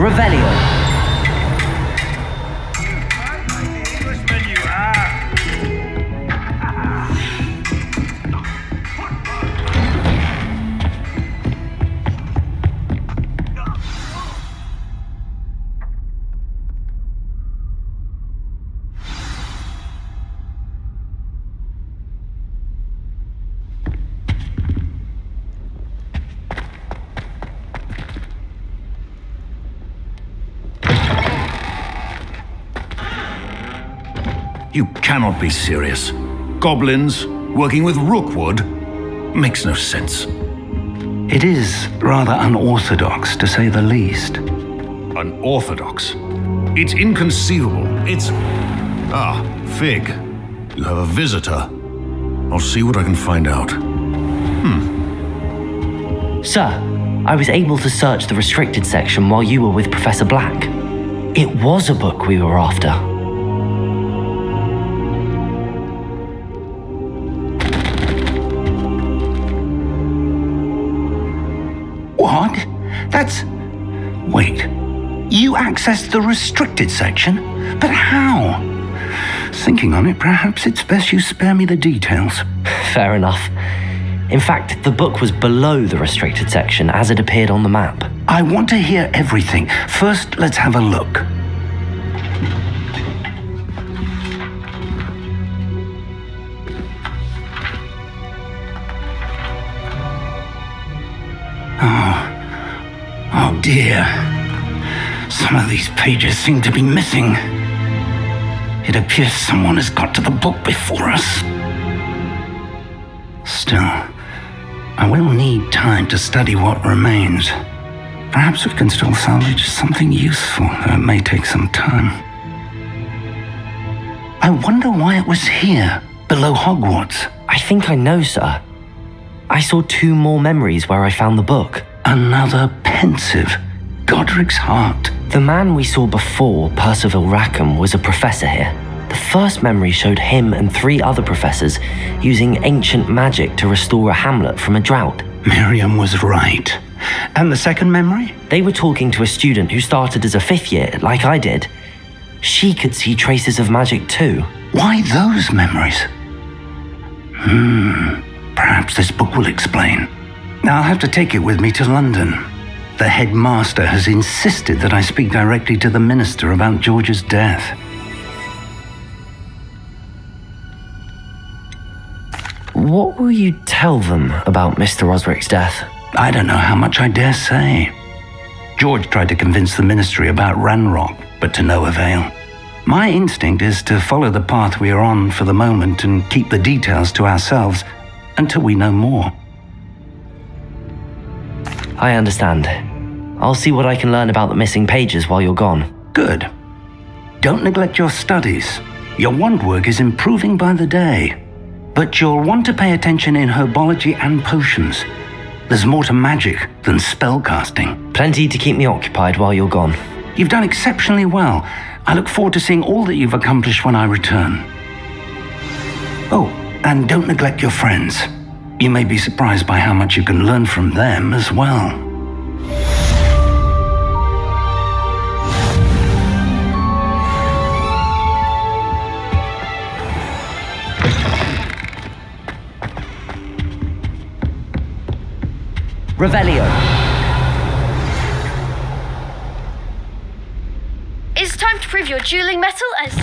Revelio. You cannot be serious. Goblins working with Rookwood makes no sense. It is rather unorthodox, to say the least. Unorthodox? It's inconceivable. It's... Ah, Fig. You have a visitor. I'll see what I can find out. Sir, I was able to search the restricted section while you were with Professor Black. It was a book we were after. What? That's... Wait. You accessed the restricted section? But how? Thinking on it, perhaps it's best you spare me the details. Fair enough. In fact, the book was below the restricted section as it appeared on the map. I want to hear everything. First, let's have a look. Oh dear. Some of these pages seem to be missing. It appears someone has got to the book before us. Still, I will need time to study what remains. Perhaps we can still salvage something useful, though it may take some time. I wonder why it was here, below Hogwarts. I think I know, sir. I saw 2 more memories where I found the book. Another pensive. Godric's heart. The man we saw before, Percival Rackham, was a professor here. The first memory showed him and 3 other professors using ancient magic to restore a hamlet from a drought. Miriam was right. And the second memory? They were talking to a student who started as a 5th year, like I did. She could see traces of magic too. Why those memories? Perhaps this book will explain. I'll have to take it with me to London. The headmaster has insisted that I speak directly to the minister about George's death. What will you tell them about Mr. Osric's death? I don't know how much I dare say. George tried to convince the ministry about Ranrock, but to no avail. My instinct is to follow the path we are on for the moment and keep the details to ourselves until we know more. I understand. I'll see what I can learn about the missing pages while you're gone. Good. Don't neglect your studies. Your wand work is improving by the day. But you'll want to pay attention in herbology and potions. There's more to magic than spellcasting. Plenty to keep me occupied while you're gone. You've done exceptionally well. I look forward to seeing all that you've accomplished when I return. Oh, and don't neglect your friends. You may be surprised by how much you can learn from them as well. Revelio. It's time to prove your dueling mettle and see.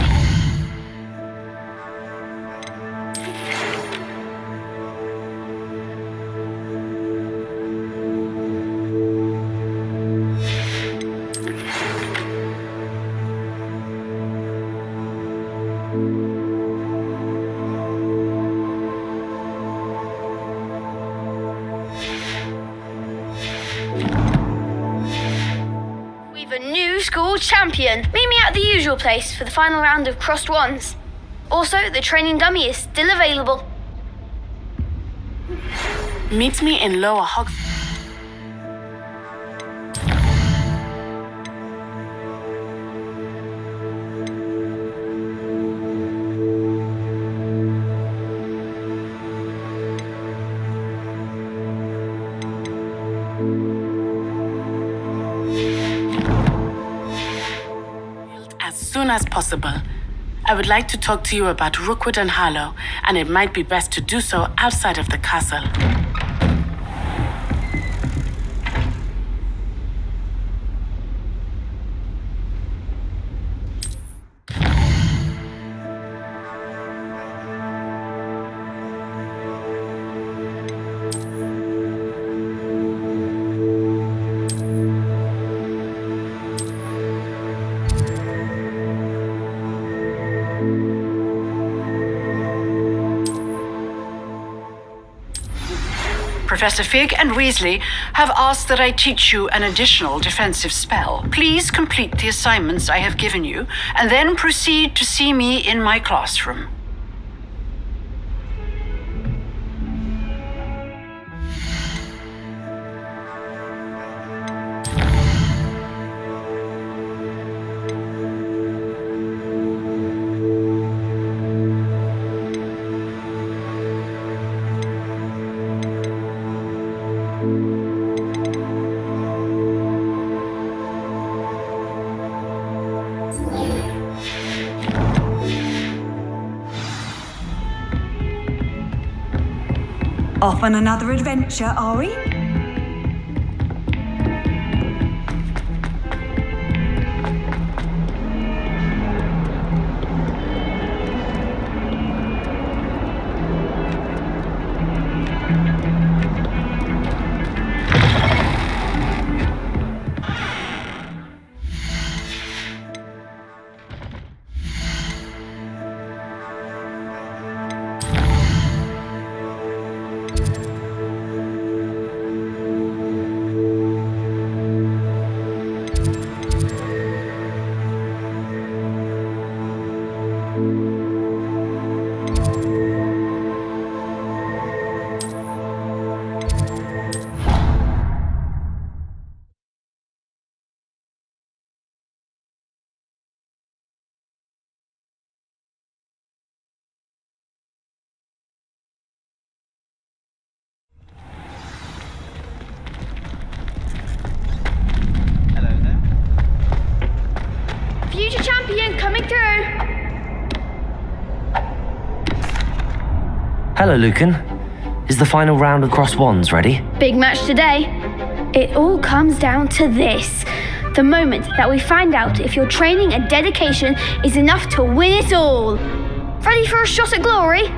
We've a new school champion. Meet me at the usual place for the final round of crossed wands. Also, the training dummy is still available. Meet me in Lower Hogwarts. as possible. I would like to talk to you about Rookwood and Harlow, and it might be best to do so outside of the castle. Professor Fig and Weasley have asked that I teach you an additional defensive spell. Please complete the assignments I have given you, and then proceed to see me in my classroom. Off on another adventure, are we? Future champion coming through. Hello, Lucan. Is the final round of Cross Wands ready? Big match today. It all comes down to this. The moment that we find out if your training and dedication is enough to win it all. Ready for a shot at glory?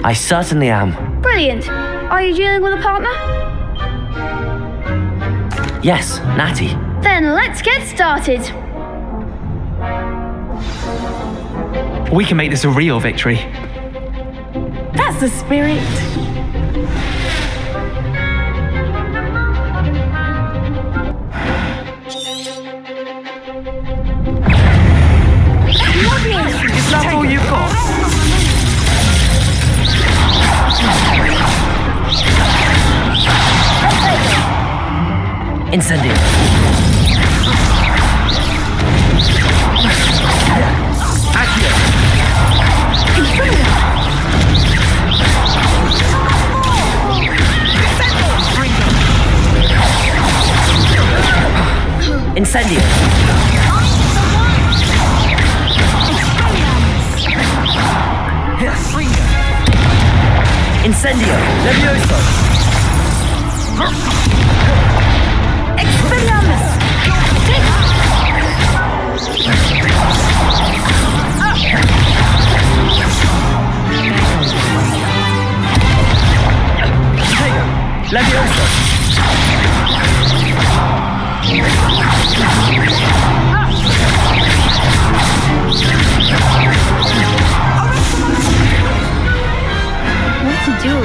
I certainly am. Brilliant. Are you dealing with a partner? Yes, Natty. Then let's get started. We can make this a real victory. That's the spirit. Is that all you've got? Incendio. Accio. Incendio. Incendio. Levioso. Expelliarmus! Levioso. What to do?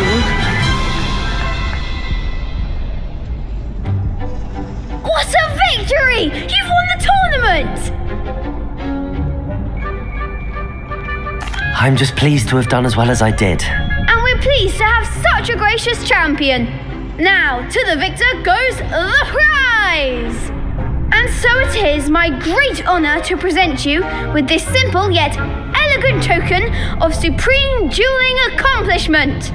What a victory! You've won the tournament! I'm just pleased to have done as well as I did. And we're pleased to have such a gracious champion. Now, to the victor goes the prize! And so it is my great honour to present you with this simple yet elegant token of supreme dueling accomplishment.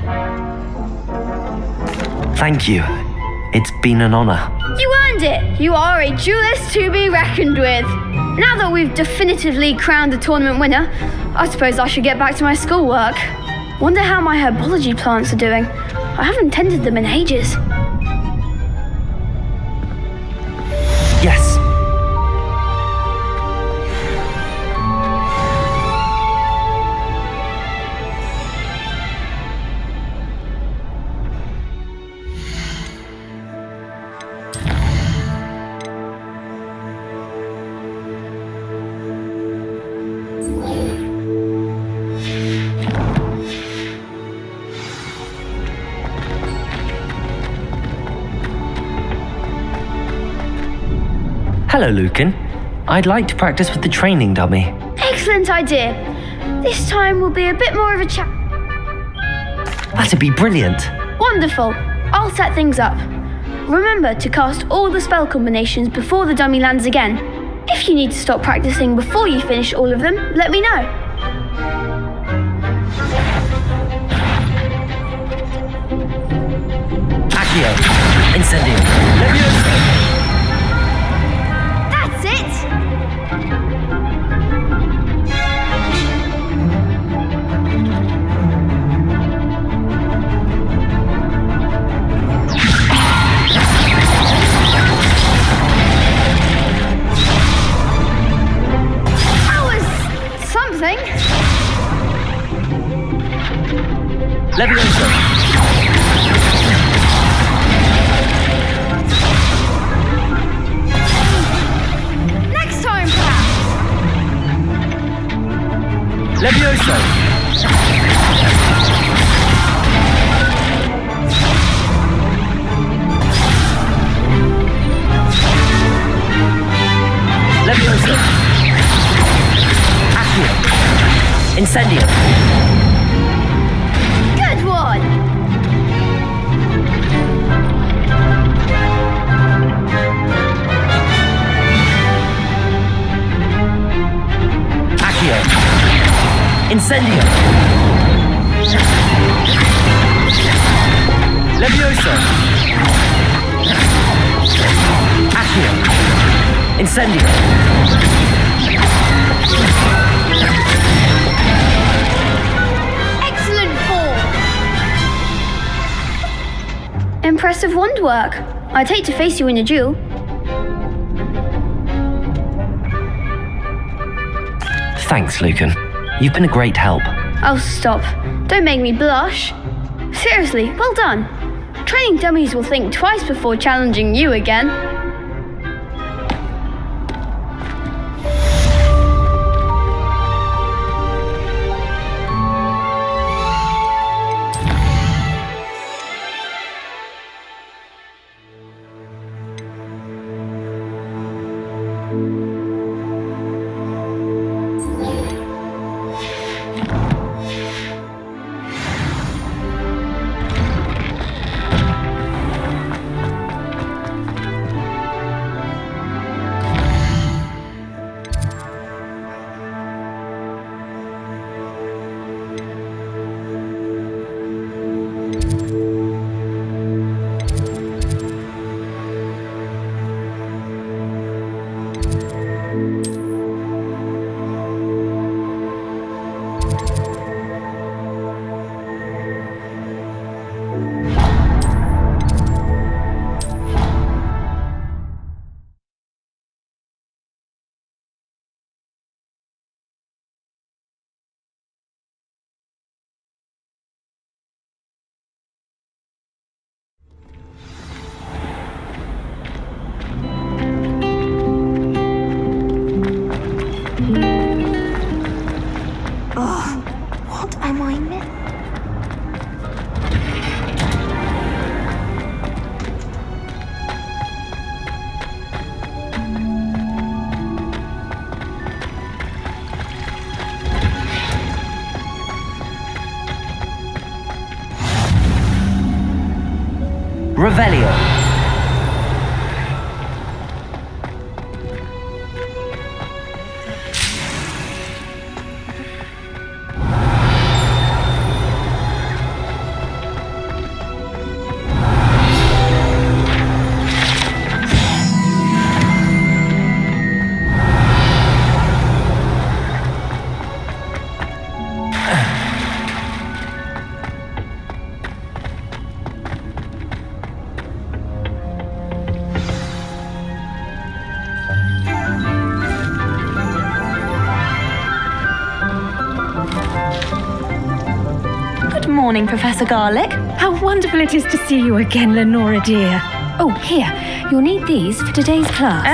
Thank you. It's been an honour. You earned it. You are a duelist to be reckoned with. Now that we've definitively crowned the tournament winner, I suppose I should get back to my schoolwork. Wonder how my herbology plants are doing. I haven't tended them in ages. Yes. Hello, Lucan. I'd like to practice with the training dummy. Excellent idea. This time will be a bit more of a chat. That'd be brilliant. Wonderful. I'll set things up. Remember to cast all the spell combinations before the dummy lands again. If you need to stop practicing before you finish all of them, let me know. Accio. Incendio. Leviosa. That's it! That was something. Leviosa. Next time, perhaps. Leviosa. Leviosa. Accio. Incendio. Good one. Accio. Incendio. Leviosa. Accio. Incendio. Excellent form. Impressive wand work. I'd hate to face you in a duel. Thanks, Lucan. You've been a great help. Oh, stop. Don't make me blush. Seriously, well done. Training dummies will think twice before challenging you again. What am I missing? Revelio. Good morning, Professor Garlick. How wonderful it is to see you again, Lenora dear. Oh, here, you'll need these for today's class.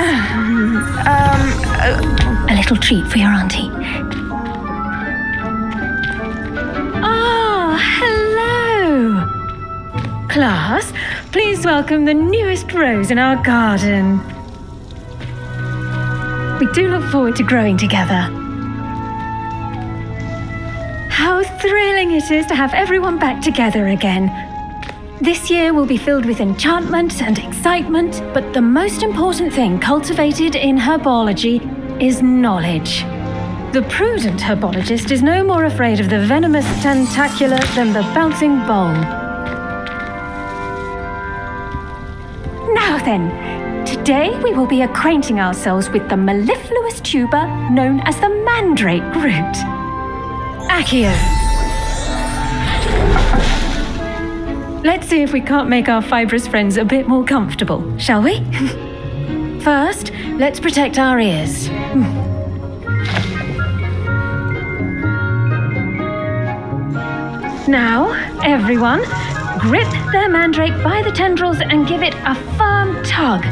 A little treat for your auntie. Ah, hello. Class, please welcome the newest rose in our garden. We do look forward to growing together. How thrilling it is to have everyone back together again. This year will be filled with enchantment and excitement, but the most important thing cultivated in herbology is knowledge. The prudent herbologist is no more afraid of the venomous tentacula than the bouncing bulb. Now then, today we will be acquainting ourselves with the mellifluous tuber known as the mandrake root. Accio. Let's see if we can't make our fibrous friends a bit more comfortable, shall we? First, let's protect our ears. Now, everyone, grip their mandrake by the tendrils and give it a firm tug.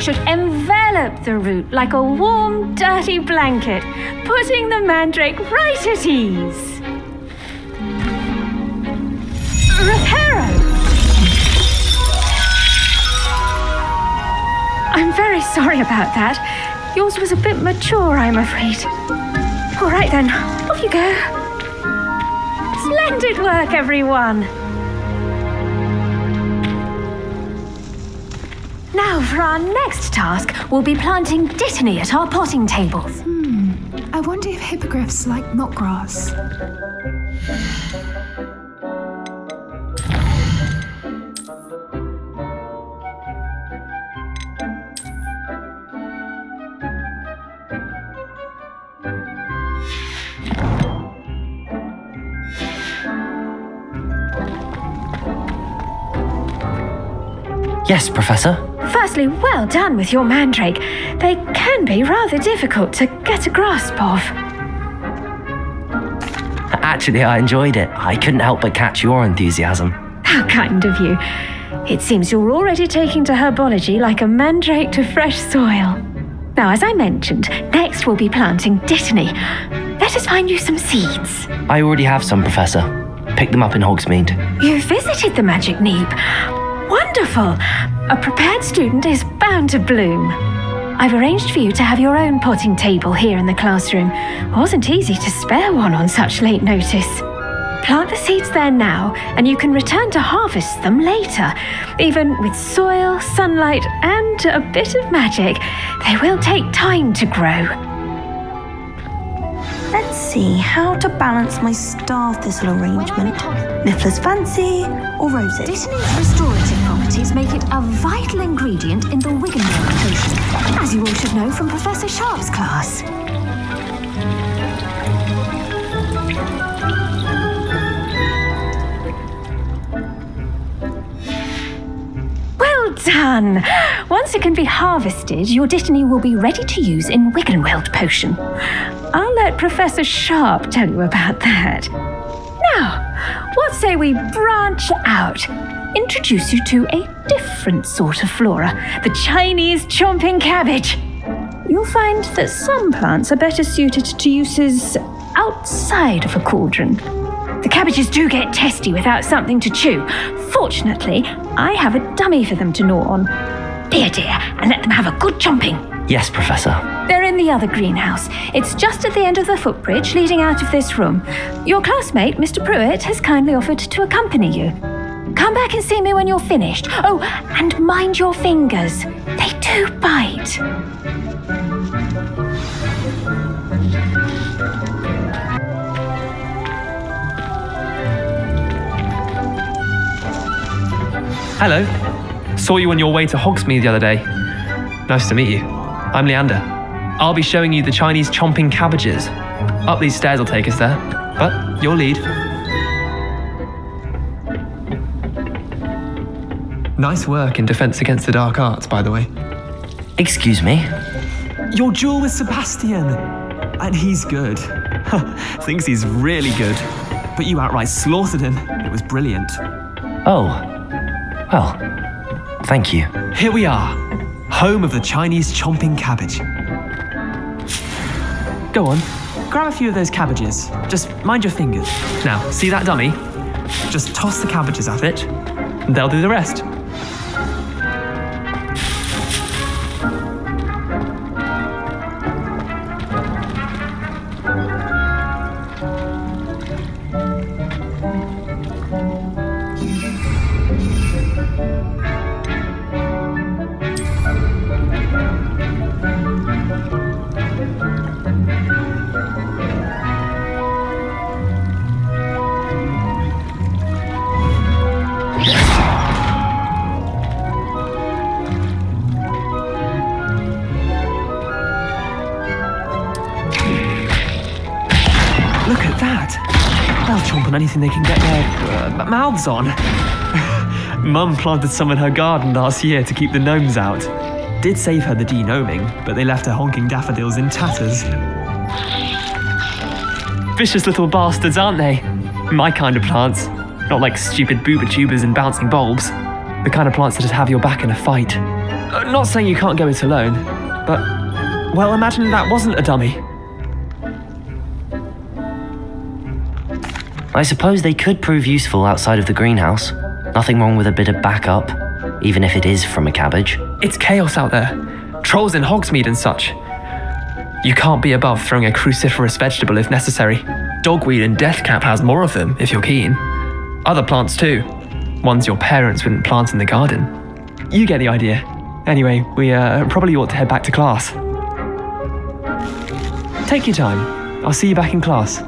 Should envelop the root like a warm, dirty blanket, putting the mandrake right at ease. Reparo! I'm very sorry about that. Yours was a bit mature, I'm afraid. All right then, off you go. Splendid work, everyone. Now, for our next task, we'll be planting dittany at our potting tables. I wonder if hippogriffs like knotgrass. Yes, Professor? Firstly, well done with your mandrake. They can be rather difficult to get a grasp of. Actually, I enjoyed it. I couldn't help but catch your enthusiasm. How kind of you. It seems you're already taking to herbology like a mandrake to fresh soil. Now, as I mentioned, next we'll be planting dittany. Let us find you some seeds. I already have some, Professor. Picked them up in Hogsmeade. You visited the Magic Neep. Wonderful! A prepared student is bound to bloom. I've arranged for you to have your own potting table here in the classroom. Wasn't easy to spare one on such late notice. Plant the seeds there now, and you can return to harvest them later. Even with soil, sunlight, and a bit of magic, they will take time to grow. Let's see how to balance my star thistle arrangement. Niffler's fancy or roses? Dittany's restorative properties make it a vital ingredient in the Wiggenweld potion, as you all should know from Professor Sharp's class. Well done! Once it can be harvested, your dittany will be ready to use in Wiggenweld potion. I'll let Professor Sharp tell you about that. Now, what say we branch out? Introduce you to a different sort of flora, the Chinese chomping cabbage. You'll find that some plants are better suited to uses outside of a cauldron. The cabbages do get testy without something to chew. Fortunately, I have a dummy for them to gnaw on. Be a dear and let them have a good chomping. Yes, Professor. They're in the other greenhouse. It's just at the end of the footbridge leading out of this room. Your classmate, Mr. Pruitt, has kindly offered to accompany you. Come back and see me when you're finished. Oh, and mind your fingers. They do bite. Hello. Saw you on your way to Hogsmeade the other day. Nice to meet you. I'm Leander. I'll be showing you the Chinese chomping cabbages. Up these stairs will take us there, but your lead. Nice work in Defense Against the Dark Arts, by the way. Excuse me? Your duel with Sebastian. And he's good. Thinks he's really good. But you outright slaughtered him. It was brilliant. Oh. Well, thank you. Here we are. Home of the Chinese chomping cabbage. Go on. Grab a few of those cabbages. Just mind your fingers. Now, see that dummy? Just toss the cabbages at it. And they'll do the rest. Look at that. They'll chomp on anything they can get their mouths on. Mum planted some in her garden last year to keep the gnomes out. Did save her the denoming, but they left her honking daffodils in tatters. Vicious little bastards, aren't they? My kind of plants. Not like stupid booba tubers and bouncing bulbs. The kind of plants that just have your back in a fight. Not saying you can't go it alone, but, well, imagine that wasn't a dummy. I suppose they could prove useful outside of the greenhouse. Nothing wrong with a bit of backup, even if it is from a cabbage. It's chaos out there. Trolls in Hogsmeade and such. You can't be above throwing a cruciferous vegetable if necessary. Dogweed and deathcap has more of them, if you're keen. Other plants too. Ones your parents wouldn't plant in the garden. You get the idea. Anyway, we probably ought to head back to class. Take your time. I'll see you back in class.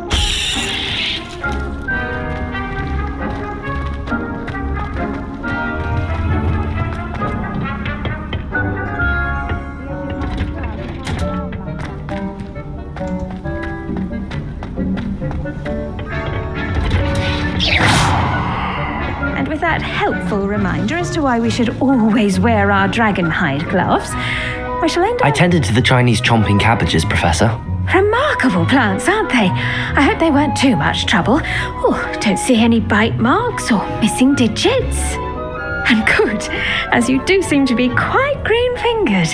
That helpful reminder as to why we should always wear our dragon hide gloves, I shall end up... I tended to the Chinese chomping cabbages, Professor. Remarkable plants, aren't they? I hope they weren't too much trouble. Oh, don't see any bite marks or missing digits. And good, as you do seem to be quite green-fingered.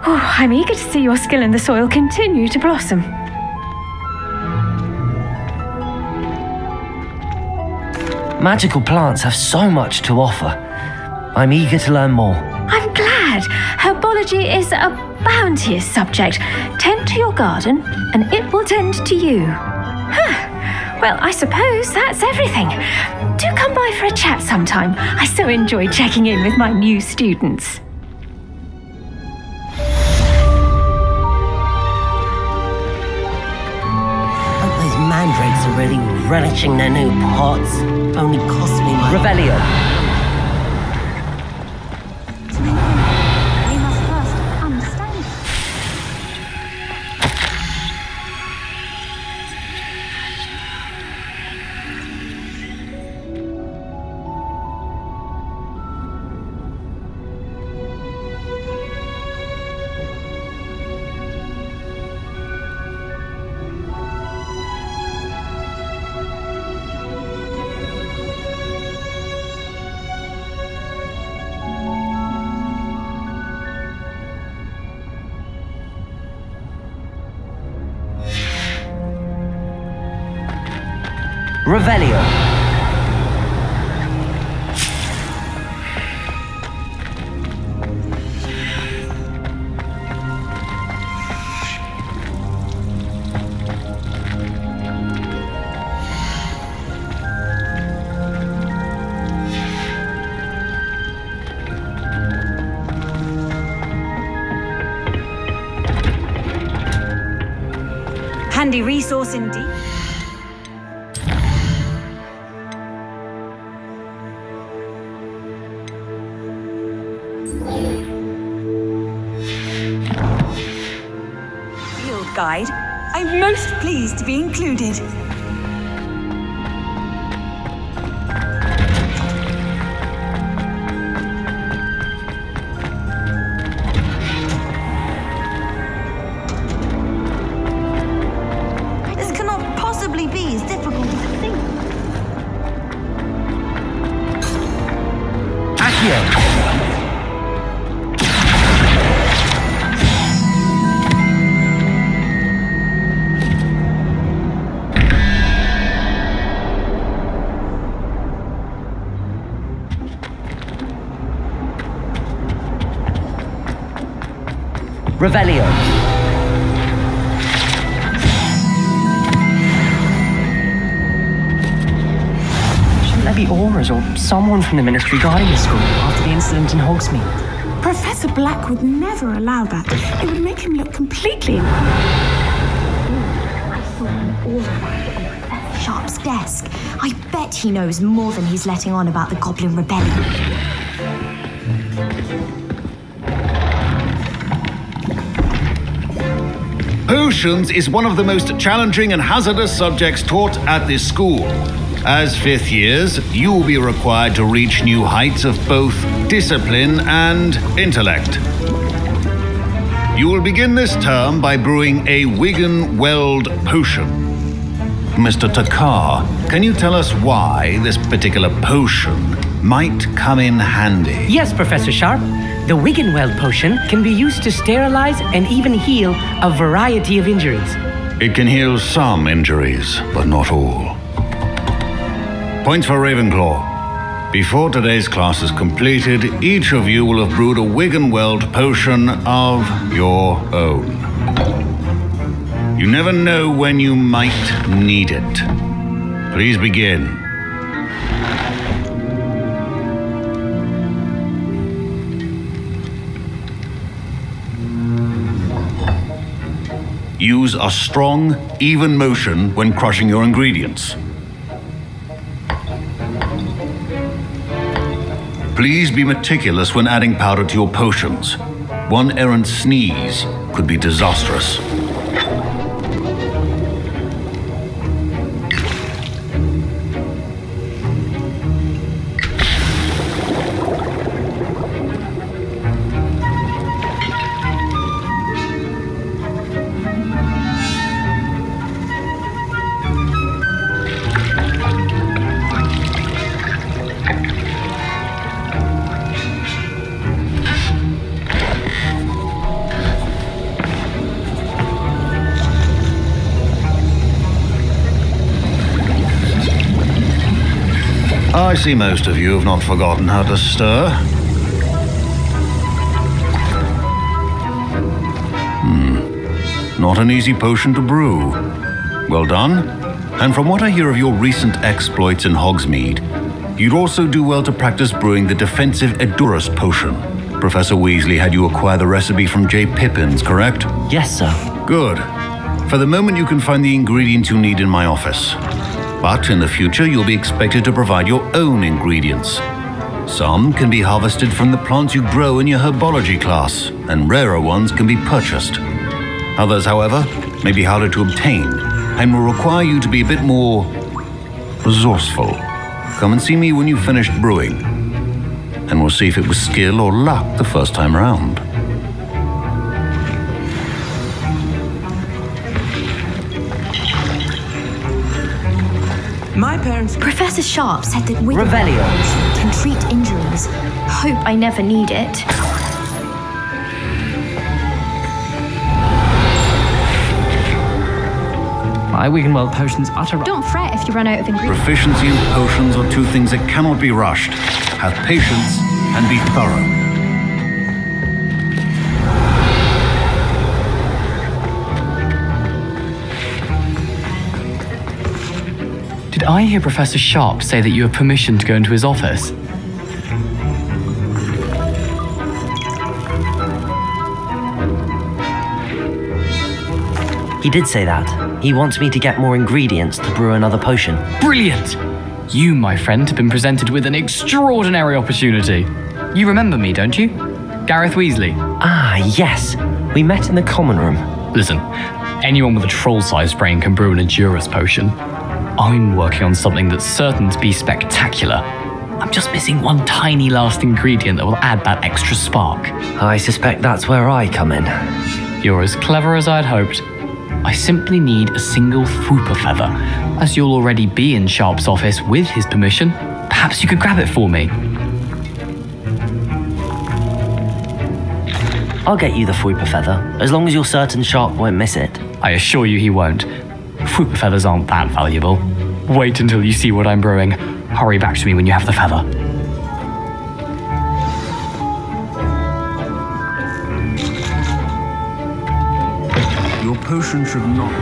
Oh, I'm eager to see your skill in the soil continue to blossom. Magical plants have so much to offer. I'm eager to learn more. I'm glad. Herbology is a bounteous subject. Tend to your garden, and it will tend to you. Well, I suppose that's everything. Do come by for a chat sometime. I so enjoy checking in with my new students. Those mandrakes are really relishing their new pots. Only cost me my... Revelio. We must first understand. Revelio. Handy resource indeed. Field guide. I'm most pleased to be included. This cannot possibly be as difficult as it seems. Accio! Revelio. Shouldn't there be Auras or someone from the Ministry guarding the school after the incident in Hogsmeade? Professor Black would never allow that. It would make him look completely... I saw an aura on Professor Sharp's desk. I bet he knows more than he's letting on about the Goblin Rebellion. Potions is one of the most challenging and hazardous subjects taught at this school. As fifth years, you will be required to reach new heights of both discipline and intellect. You will begin this term by brewing a Wigan-Weld potion. Mr. Takar, can you tell us why this particular potion might come in handy? Yes, Professor Sharp. The Wigan-Weld potion can be used to sterilize and even heal a variety of injuries. It can heal some injuries, but not all. Points for Ravenclaw. Before today's class is completed, each of you will have brewed a Wigan-Weld potion of your own. You never know when you might need it. Please begin. Use a strong, even motion when crushing your ingredients. Please be meticulous when adding powder to your potions. One errant sneeze could be disastrous. I see most of you have not forgotten how to stir. Not an easy potion to brew. Well done. And from what I hear of your recent exploits in Hogsmeade, you'd also do well to practice brewing the defensive Edurus potion. Professor Weasley had you acquire the recipe from J. Pippins, correct? Yes, sir. Good. For the moment, you can find the ingredients you need in my office. But in the future, you'll be expected to provide your own ingredients. Some can be harvested from the plants you grow in your herbology class, and rarer ones can be purchased. Others, however, may be harder to obtain, and will require you to be a bit more resourceful. Come and see me when you've finished brewing, and we'll see if it was skill or luck the first time round. My parents... Professor Sharp said that Revelio. can treat injuries. Hope I never need it. My Wigan-Weld potion's utter... Don't fret if you run out of ingredients. Proficiency and potions are two things that cannot be rushed. Have patience and be thorough. Did I hear Professor Sharp say that you have permission to go into his office? He He did say that. He wants me to get more ingredients to brew another potion. Brilliant! You, my friend, have been presented with an extraordinary opportunity. You remember me, don't you? Gareth Weasley. Ah, yes. We met in the common room. Listen, anyone with a troll-sized brain can brew an Endurus potion. I'm working on something that's certain to be spectacular. I'm just missing one tiny last ingredient that will add that extra spark. I suspect that's where I come in. You're as clever as I'd hoped. I simply need a single Fwooper feather. As you'll already be in Sharp's office with his permission, perhaps you could grab it for me. I'll get you the Fwooper feather, as long as you're certain Sharp won't miss it. I assure you he won't. Fwooper feathers aren't that valuable. Wait until you see what I'm brewing. Hurry back to me when you have the feather. Your potion should not...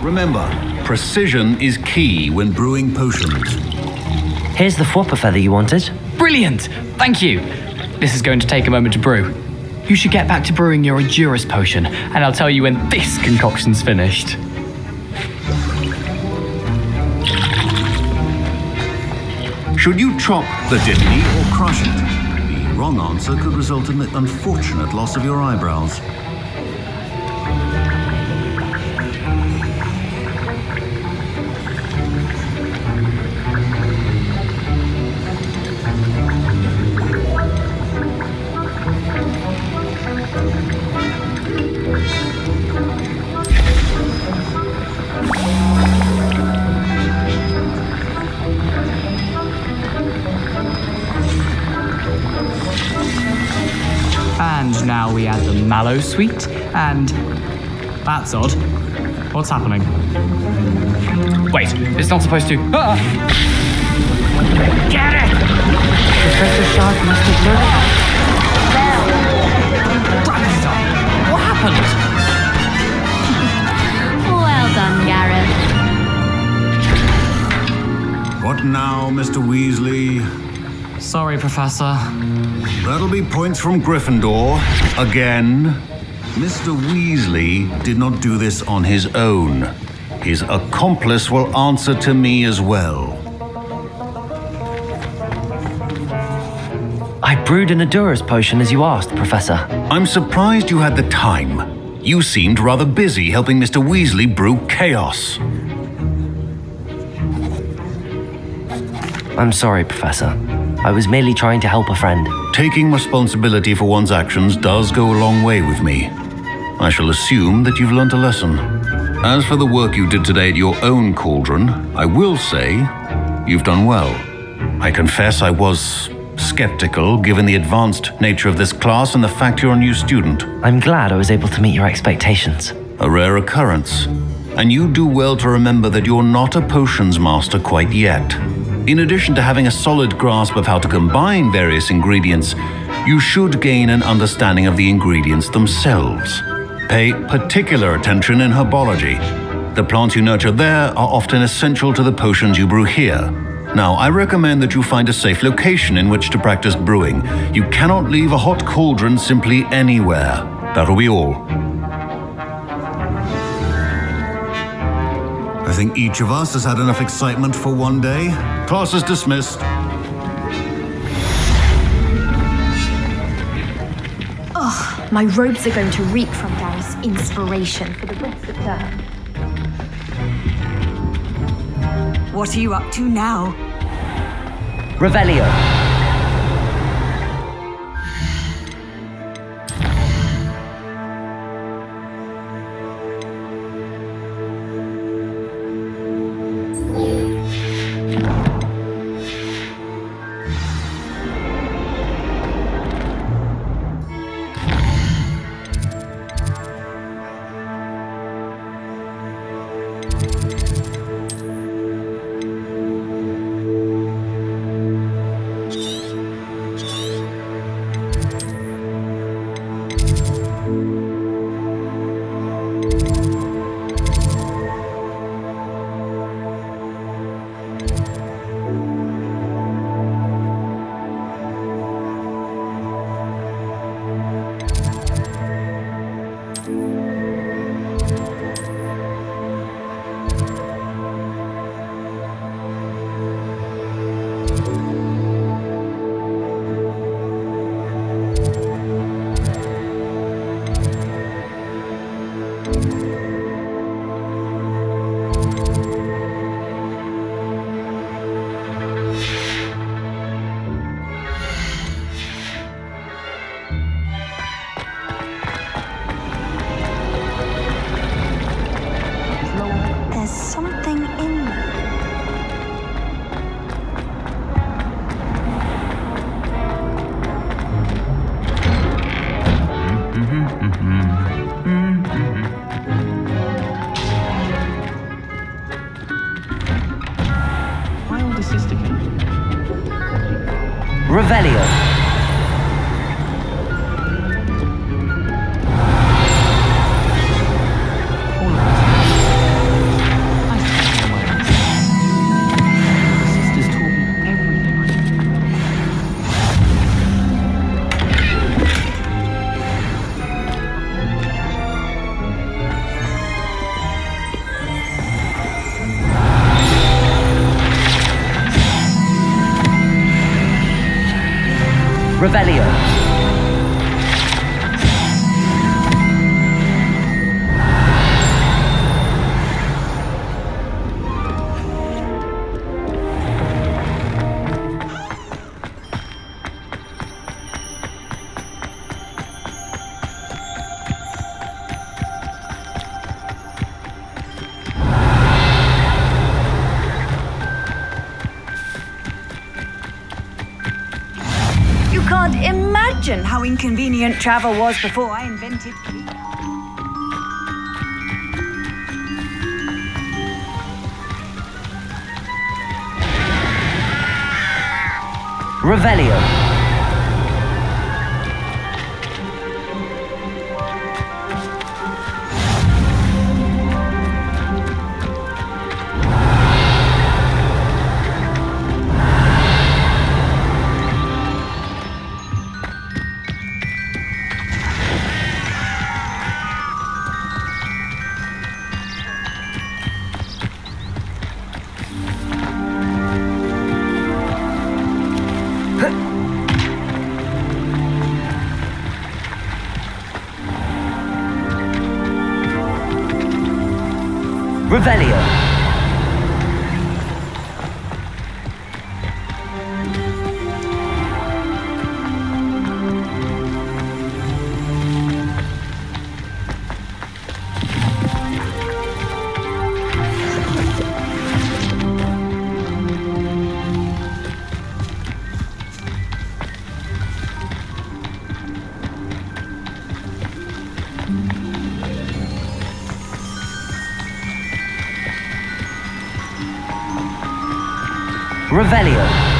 Remember, precision is key when brewing potions. Here's the Fwooper feather you wanted. Brilliant! Thank you! This is going to take a moment to brew. You should get back to brewing your Endurus potion, and I'll tell you when this concoction's finished. Should you chop the Diddly or crush it? The wrong answer could result in the unfortunate loss of your eyebrows. And now we add the mallow sweet, and that's odd. What's happening? Wait, it's not supposed to. Ah! Get it! Professor Sharp must have learned. What happened? Well done, Gareth. What now, Mr. Weasley? Sorry, Professor. That'll be points from Gryffindor. Again. Mr. Weasley did not do this on his own. His accomplice will answer to me as well. I brewed an Endurus potion as you asked, Professor. I'm surprised you had the time. You seemed rather busy helping Mr. Weasley brew chaos. I'm sorry, Professor. I was merely trying to help a friend. Taking responsibility for one's actions does go a long way with me. I shall assume that you've learnt a lesson. As for the work you did today at your own cauldron, I will say you've done well. I confess I was skeptical given the advanced nature of this class and the fact you're a new student. I'm glad I was able to meet your expectations. A rare occurrence. And you do well to remember that you're not a potions master quite yet. In addition to having a solid grasp of how to combine various ingredients, you should gain an understanding of the ingredients themselves. Pay particular attention in herbology. The plants you nurture there are often essential to the potions you brew here. Now, I recommend that you find a safe location in which to practice brewing. You cannot leave a hot cauldron simply anywhere. That'll be all. I think each of us has had enough excitement for one day. Class is dismissed. Oh, my robes are going to reek from Gareth's inspiration for the rest of the term. What are you up to now? Revelio. There's something in there. My older sister came. Revelio. Revelio. Can't imagine how inconvenient travel was before I invented. Revelio. Revelio. Revelio.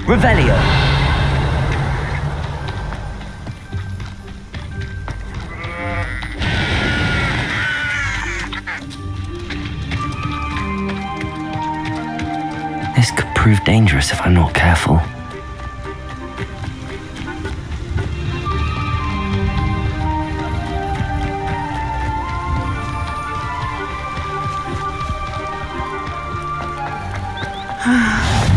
Revelio. This could prove dangerous if I'm not careful.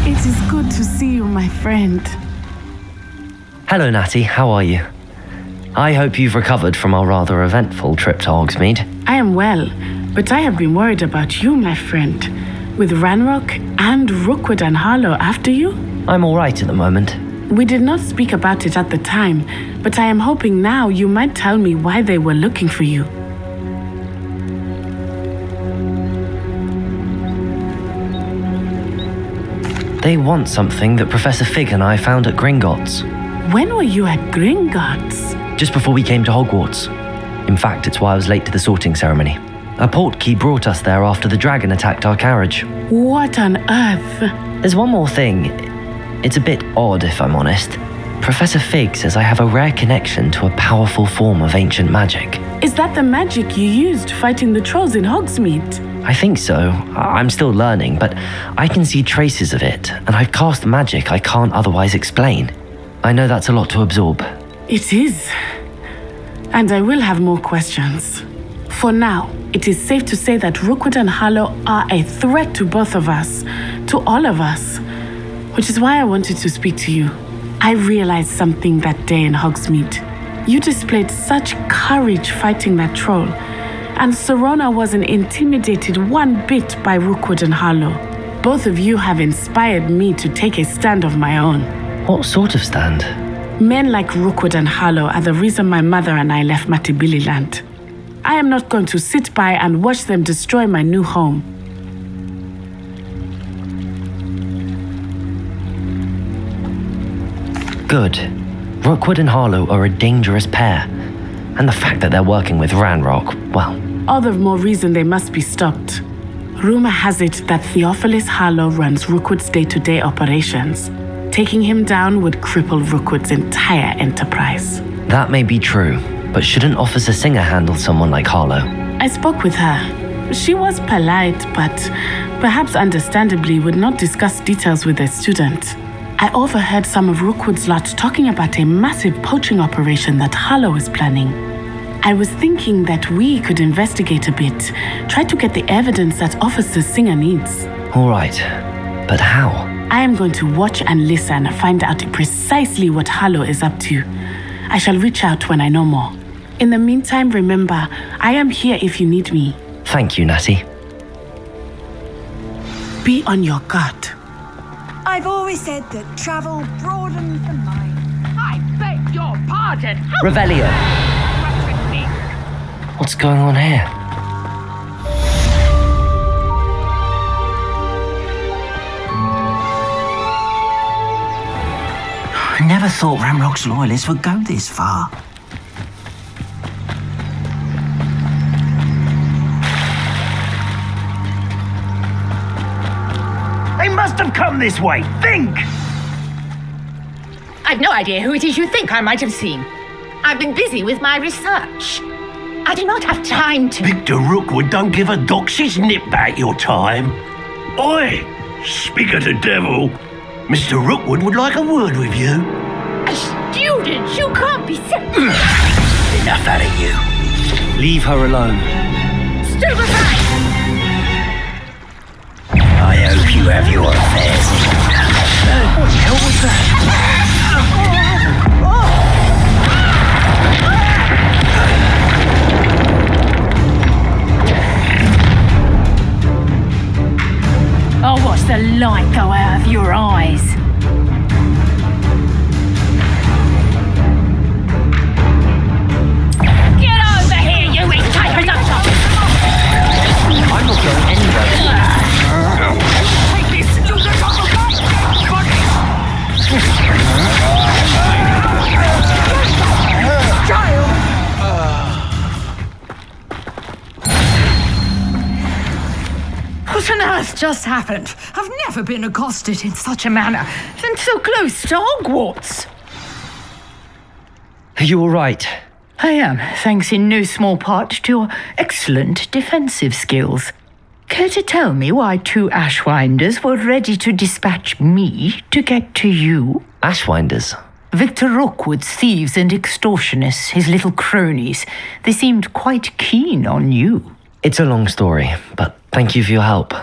It is good to see you, my friend. Hello, Natty. How are you? I hope you've recovered from our rather eventful trip to Hogsmeade. I am well, but I have been worried about you, my friend. With Ranrock and Rookwood and Harlow after you? I'm all right at the moment. We did not speak about it at the time, but I am hoping now you might tell me why they were looking for you. They want something that Professor Fig and I found at Gringotts. When were you at Gringotts? Just before we came to Hogwarts. In fact, it's why I was late to the sorting ceremony. A portkey brought us there after the dragon attacked our carriage. What on earth? There's one more thing. It's a bit odd, if I'm honest. Professor Fig says I have a rare connection to a powerful form of ancient magic. Is that the magic you used fighting the trolls in Hogsmeade? I think so. I'm still learning, but I can see traces of it, and I've cast magic I can't otherwise explain. I know that's a lot to absorb. It is. And I will have more questions. For now, it is safe to say that Rookwood and Harlow are a threat to both of us, to all of us, which is why I wanted to speak to you. I realized something that day in Hogsmeade. You displayed such courage fighting that troll, and Serona wasn't intimidated one bit by Rookwood and Harlow. Both of you have inspired me to take a stand of my own. What sort of stand? Men like Rookwood and Harlow are the reason my mother and I left Matabeleland. I am not going to sit by and watch them destroy my new home. Good. Rookwood and Harlow are a dangerous pair. And the fact that they're working with Ranrock, well... All the more reason they must be stopped. Rumor has it that Theophilus Harlow runs Rookwood's day-to-day operations. Taking him down would cripple Rookwood's entire enterprise. That may be true, but shouldn't Officer Singer handle someone like Harlow? I spoke with her. She was polite, but perhaps understandably would not discuss details with a student. I overheard some of Rookwood's lot talking about a massive poaching operation that Harlow is planning. I was thinking that we could investigate a bit, try to get the evidence that Officer Singer needs. All right, but how? I am going to watch and listen and find out precisely what Harlow is up to. I shall reach out when I know more. In the meantime, remember, I am here if you need me. Thank you, Natty. Be on your guard. I've always said that travel broadens the mind. I beg your pardon. Revelio. What's going on here? I never thought Ranrock's loyalists would go this far. They must have come this way. Think! I've no idea who it is you think I might have seen. I've been busy with my research. I do not have time to... Victor Rookwood don't give a doxy's nip back your time. Oi! Speak of the devil. Mr. Rookwood would like a word with you. A student? You can't be sick. Enough out of you. Leave her alone. Stand aside! I hope you have your affairs in. What the hell was that? I'll watch the light go out of your eyes. Get over here, you entitled up! I'm not going anywhere. Take this to the Child! What on earth just happened? I've never been accosted in such a manner, and so close to Hogwarts. Are you all right? I am, thanks in no small part to your excellent defensive skills. Care to tell me why two Ashwinders were ready to dispatch me to get to you? Ashwinders? Victor Rookwood's thieves and extortionists, his little cronies. They seemed quite keen on you. It's a long story, but thank you for your help.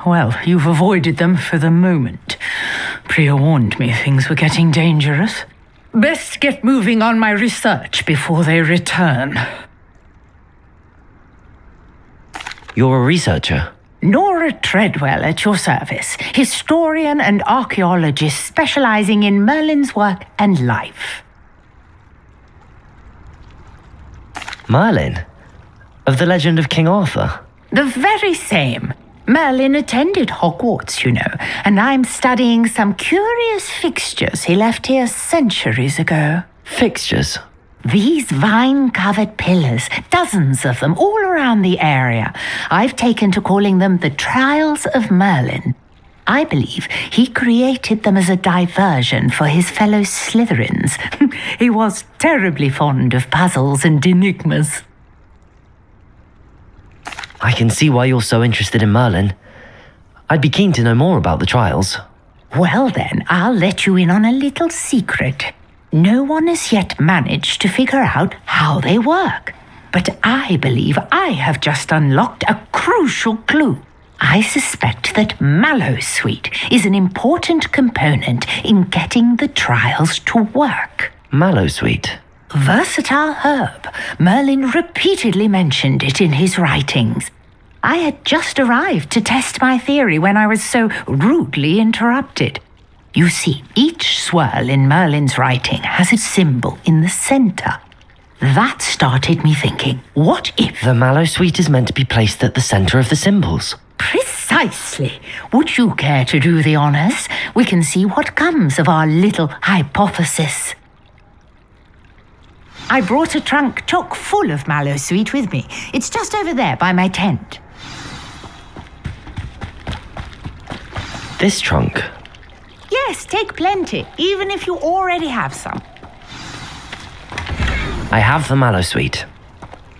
Well, you've avoided them for the moment. Priya warned me things were getting dangerous. Best get moving on my research before they return. You're a researcher? Nora Treadwell at your service, historian and archaeologist specializing in Merlin's work and life. Merlin? Of the legend of King Arthur? The very same. Merlin attended Hogwarts, you know, and I'm studying some curious fixtures he left here centuries ago. Fixtures? These vine-covered pillars, dozens of them all around the area. I've taken to calling them the Trials of Merlin. I believe he created them as a diversion for his fellow Slytherins. He was terribly fond of puzzles and enigmas. I can see why you're so interested in Merlin. I'd be keen to know more about the trials. Well then, I'll let you in on a little secret. No one has yet managed to figure out how they work. But I believe I have just unlocked a crucial clue. I suspect that Mallowsweet is an important component in getting the trials to work. Mallowsweet? Versatile herb. Merlin repeatedly mentioned it in his writings. I had just arrived to test my theory when I was so rudely interrupted. You see, each swirl in Merlin's writing has a symbol in the center. That started me thinking, what if... The Mallowsweet is meant to be placed at the center of the symbols. Precisely. Would you care to do the honors? We can see what comes of our little hypothesis. I brought a trunk chock full of Mallowsweet with me. It's just over there by my tent. This trunk? Yes, take plenty, even if you already have some. I have the Mallowsweet.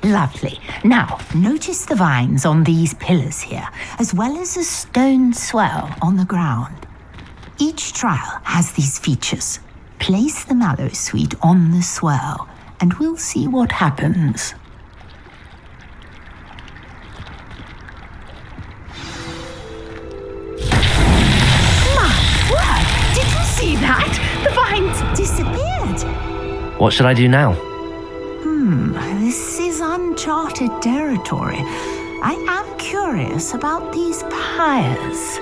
Lovely. Now, notice the vines on these pillars here, as well as a stone swell on the ground. Each trial has these features. Place the Mallowsweet on the swell, and we'll see what happens. Did you see that? The vines disappeared. What should I do now? This is uncharted territory. I am curious about these pyres.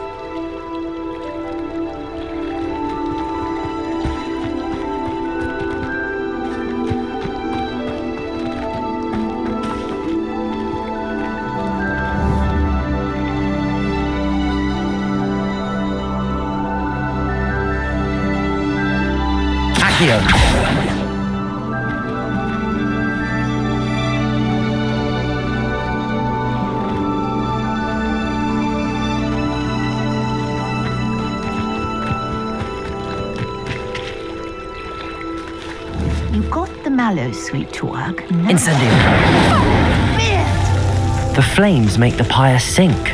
You got the Mallowsweet to work. Incendio. The flames make the pyre sink.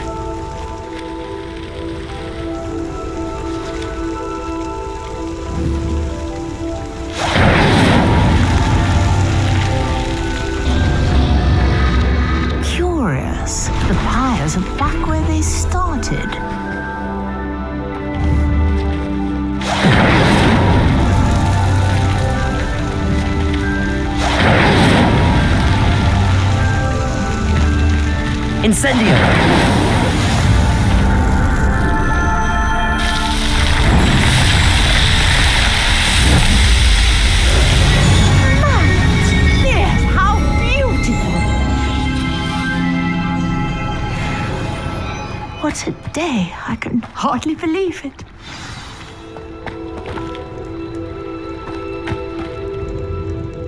Curious. The pyres are back where they started. Incendio! Yes, how beautiful! What a day! I can hardly believe it.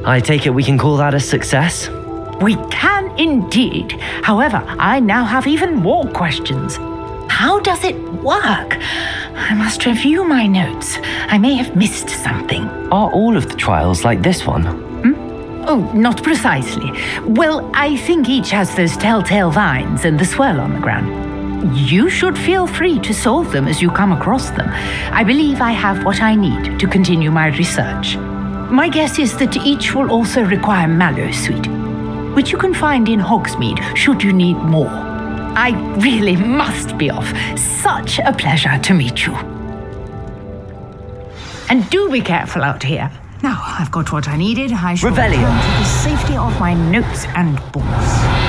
I take it we can call that a success? We can indeed. However, I now have even more questions. How does it work? I must review my notes. I may have missed something. Are all of the trials like this one? Oh, not precisely. Well, I think each has those telltale vines and the swirl on the ground. You should feel free to solve them as you come across them. I believe I have what I need to continue my research. My guess is that each will also require Mallowsweet, which you can find in Hogsmeade should you need more. I really must be off. Such a pleasure to meet you. And do be careful out here. Now I've got what I needed. I shall Revelio. return to the safety of my notes and books.